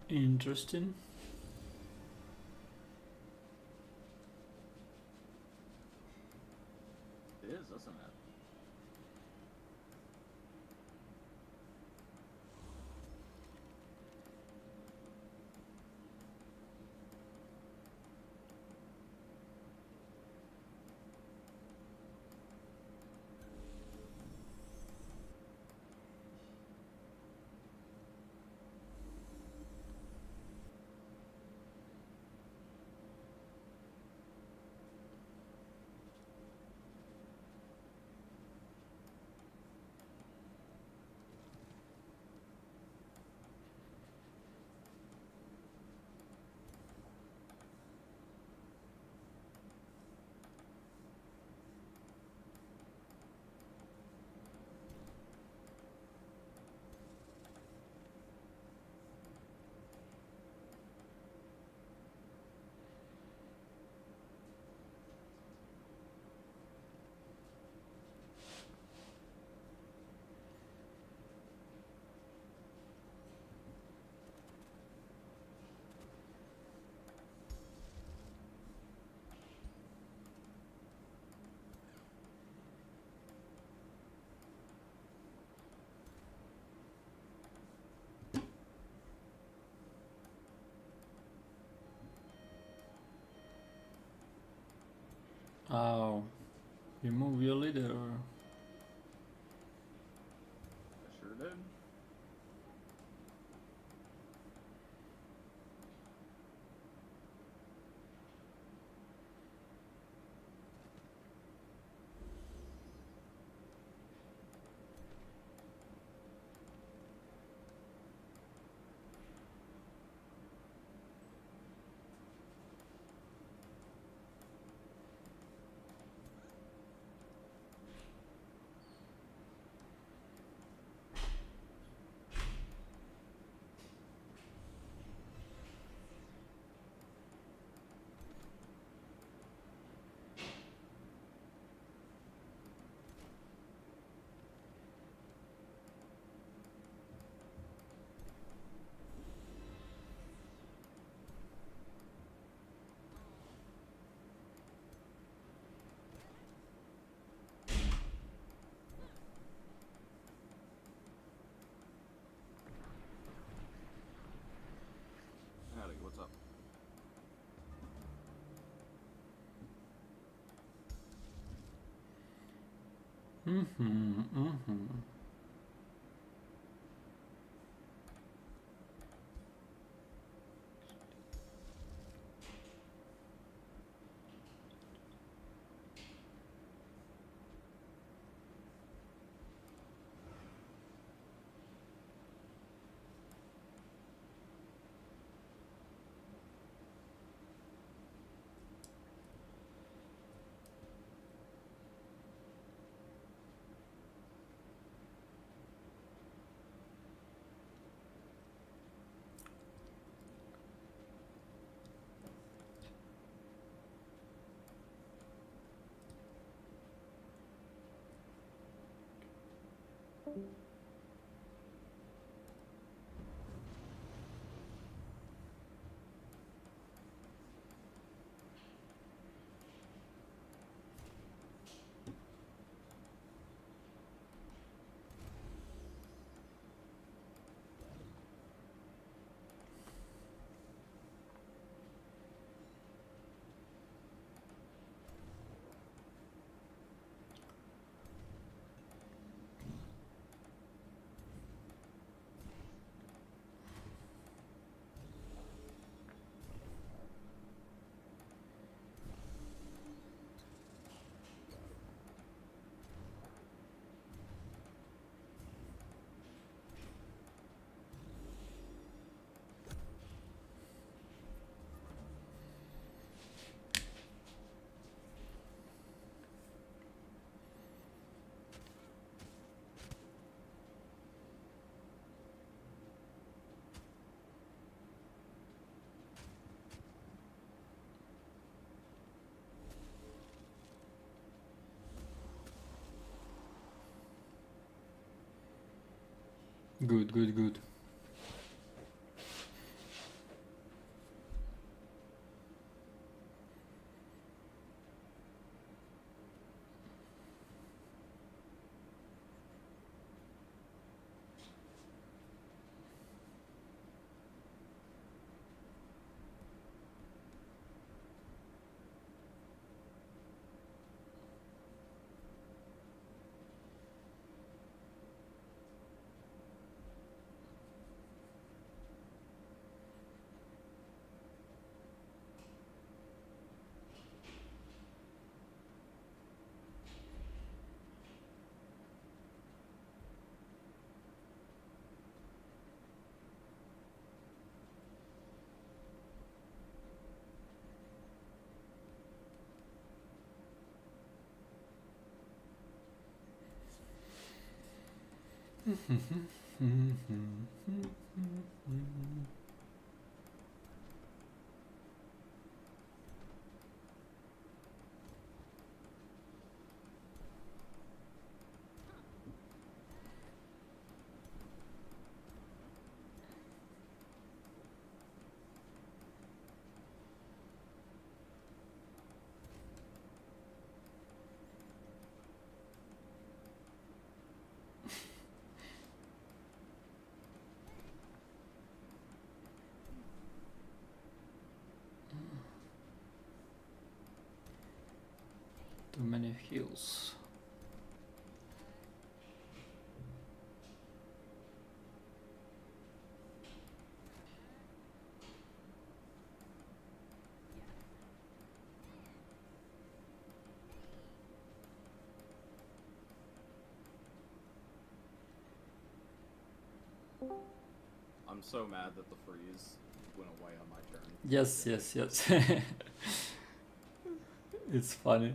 Interesting. It is, isn't it? Oh, you move your leader. I sure did. Howdy, what's up? Good, good, good. Too many heals. I'm so mad that the freeze went away on my turn. Yes, yes, yes. It's funny.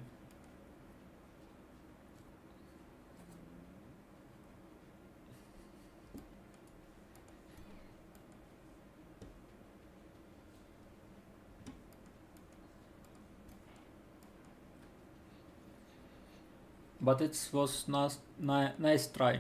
But it was nice try.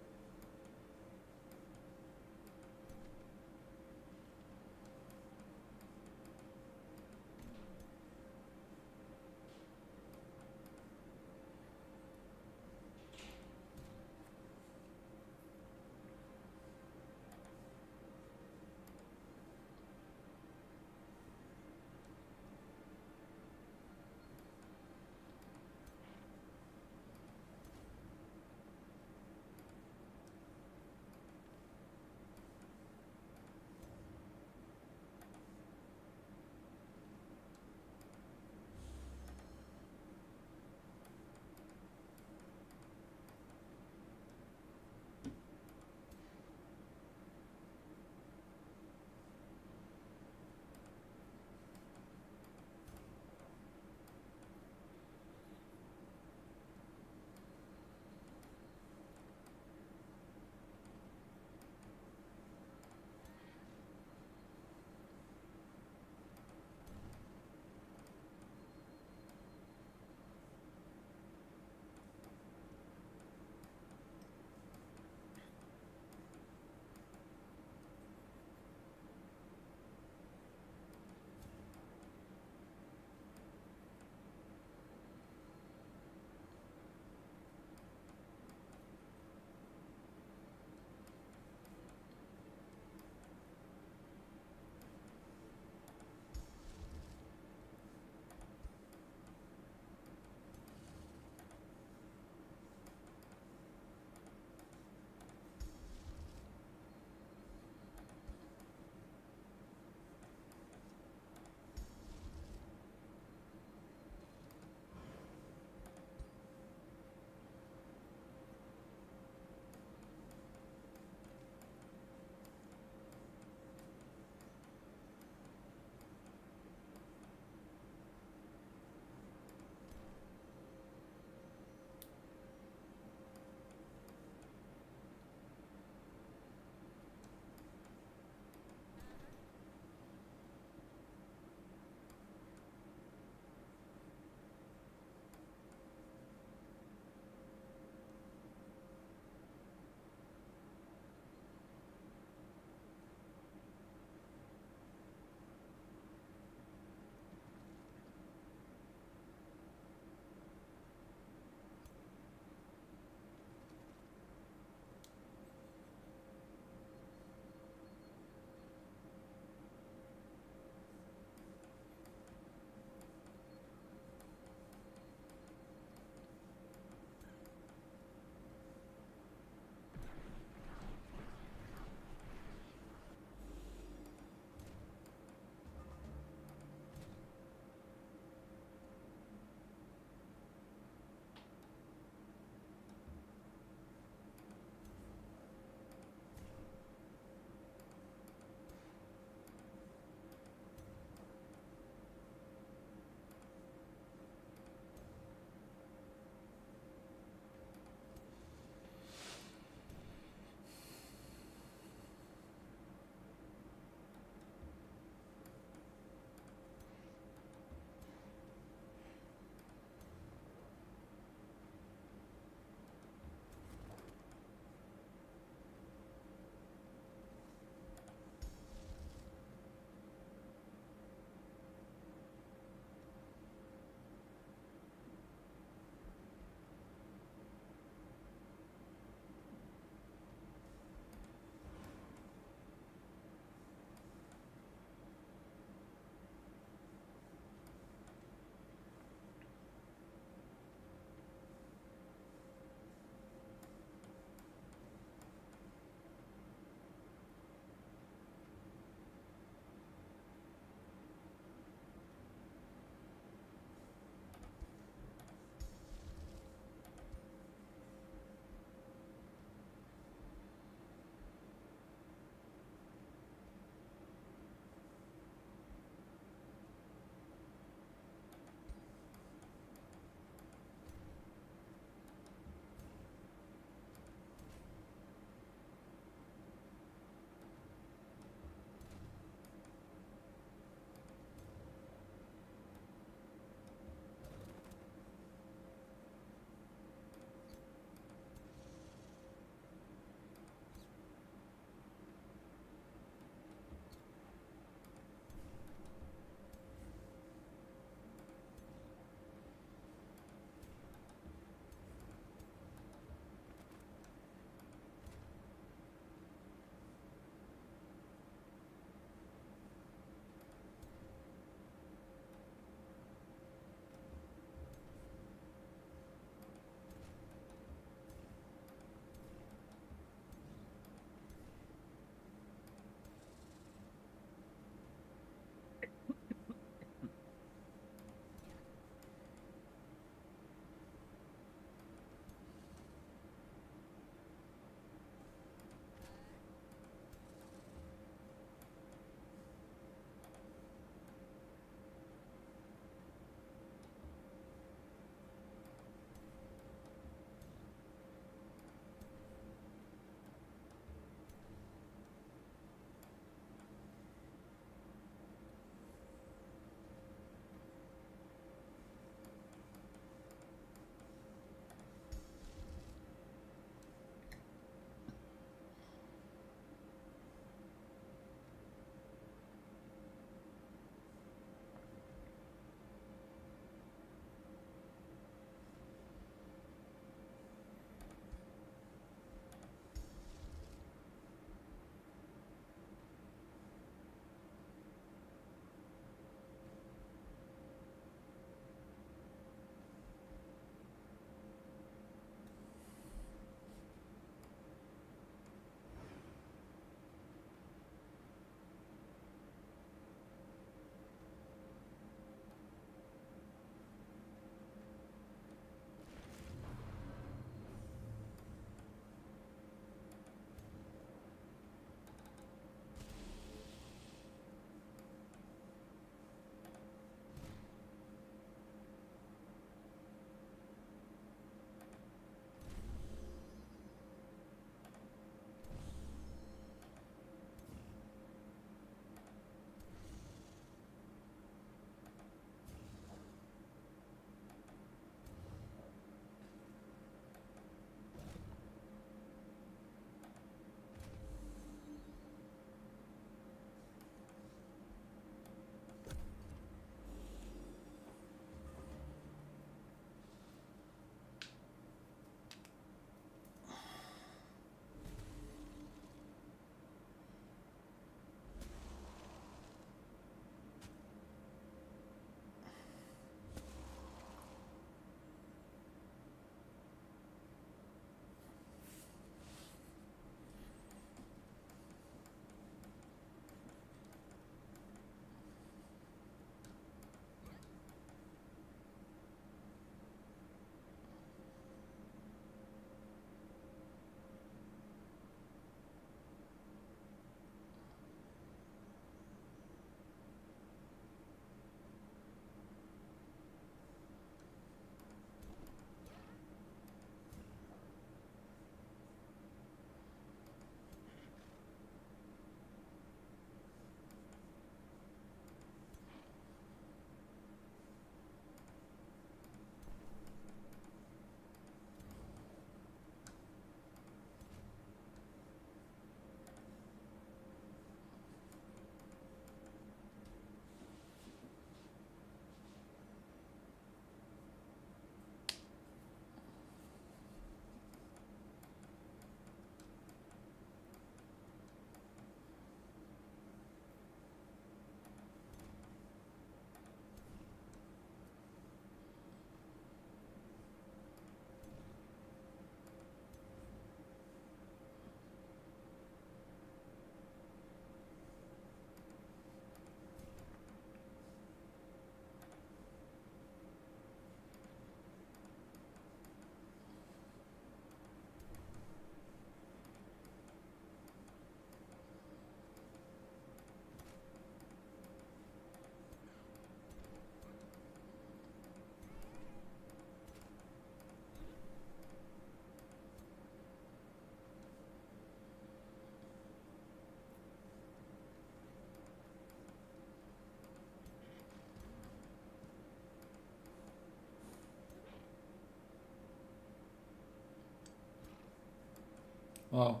Wow,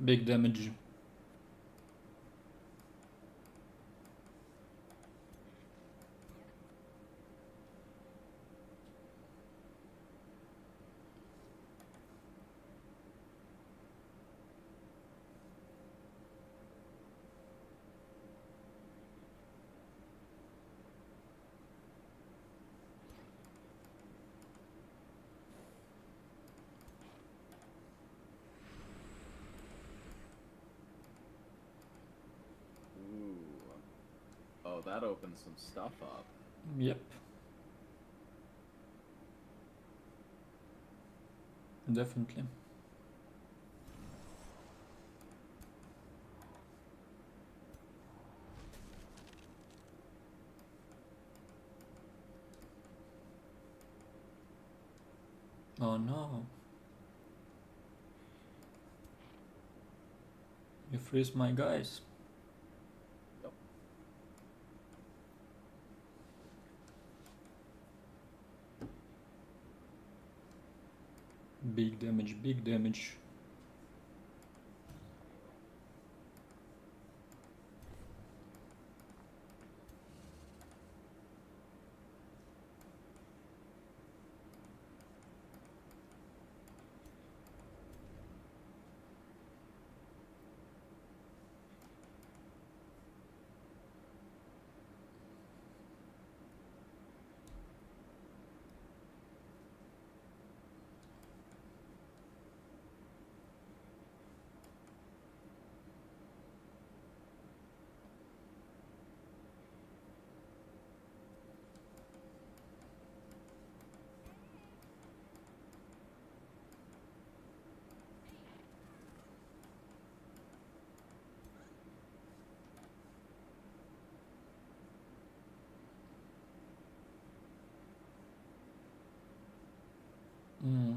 big damage. Ooh. Oh, that opens some stuff up. Yep. Definitely. Oh no. You freeze my guys. Yep. Big damage, big damage. Mm.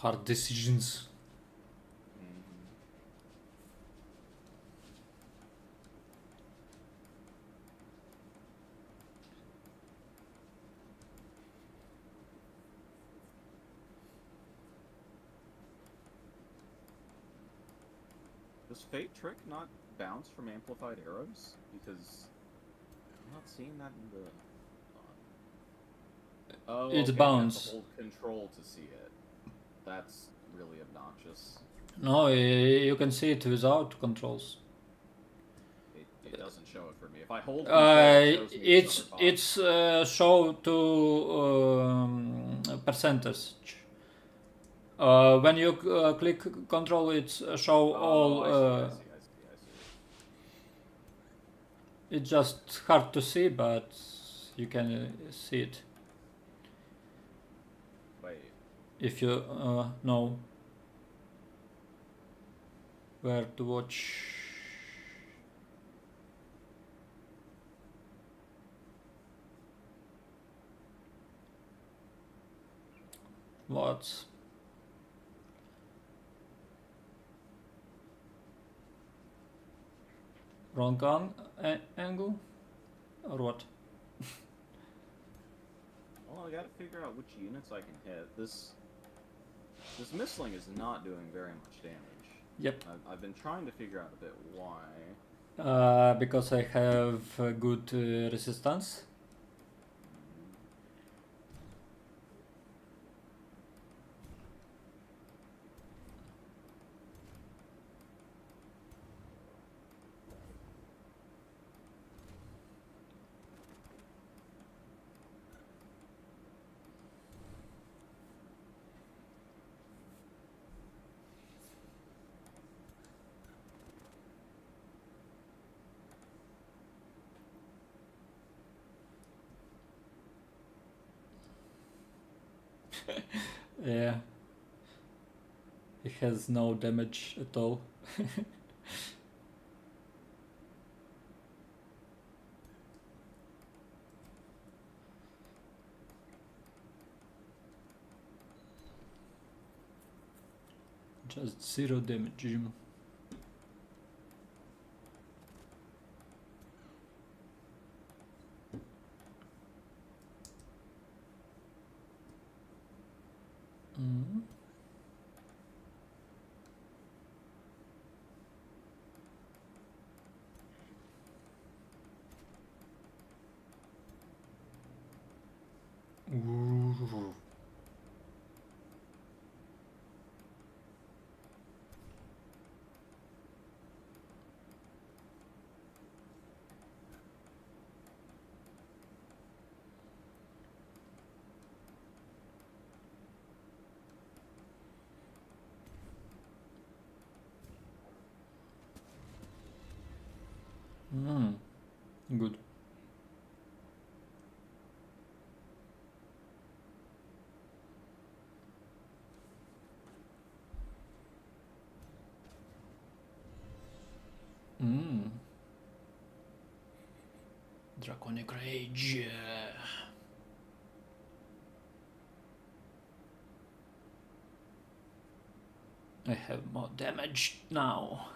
hard decisions. Mhm. Does Fate Trick not bounce from amplified arrows? Because I'm not seeing that in the. Oh, It's okay, you have bounce. to hold control to see it. That's really obnoxious. No, you can see it without controls. It doesn't show it for me. If I hold control, it shows me this other box. It's show to percentage. When you click control, it's show all. I see. It's just hard to see, but you can see it Wait, if you know where to watch. Lots. Wrong angle or what? well, I gotta figure out which units I can hit. This Mistling is not doing very much damage. Yep. I've been trying to figure out a bit why. Because I have good resistance. Yeah. It has no damage at all. Just 0 damage. Mm. Ooh. Mm. Good. Mm. Draconic Rage. I have more damage now.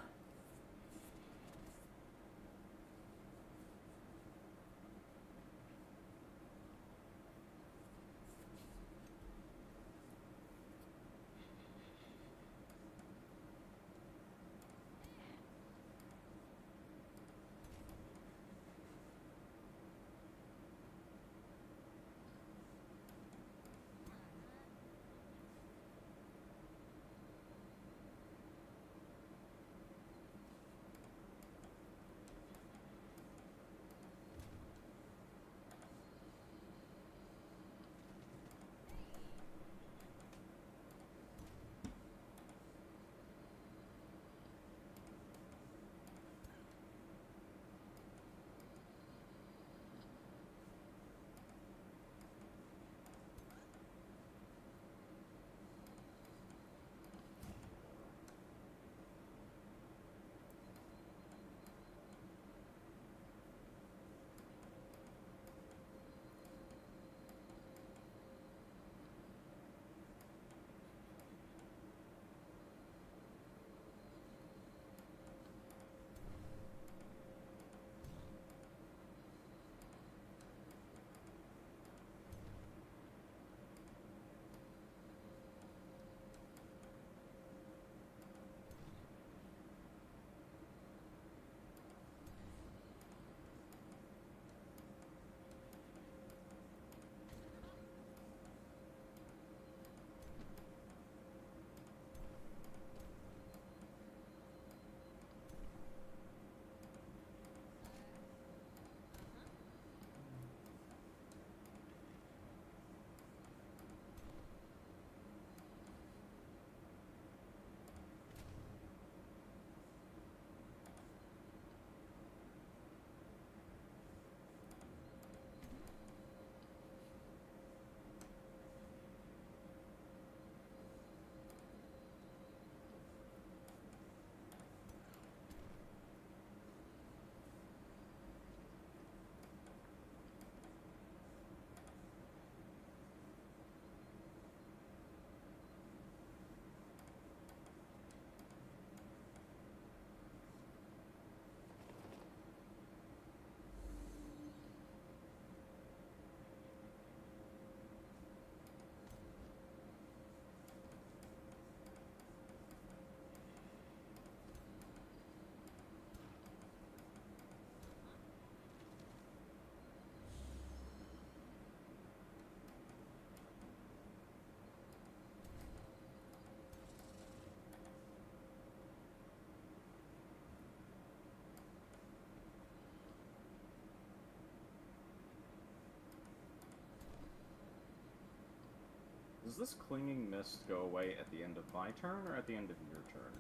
Does this clinging mist go away at the end of my turn or at the end of your turn?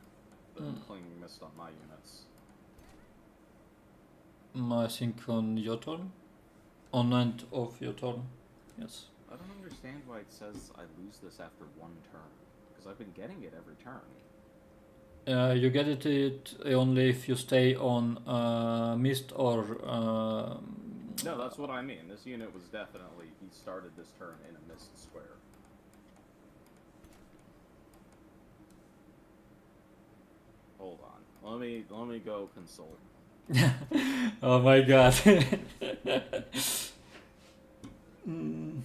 The clinging mist on my units. I think on your turn. On end of your turn. Yes. I don't understand why it says I lose this after one turn. Because I've been getting it every turn. You get it only if you stay on mist or. No, that's what I mean. This unit was definitely, he started this turn in a mist square. Hold on. Let me go consult. Oh my god. Mm.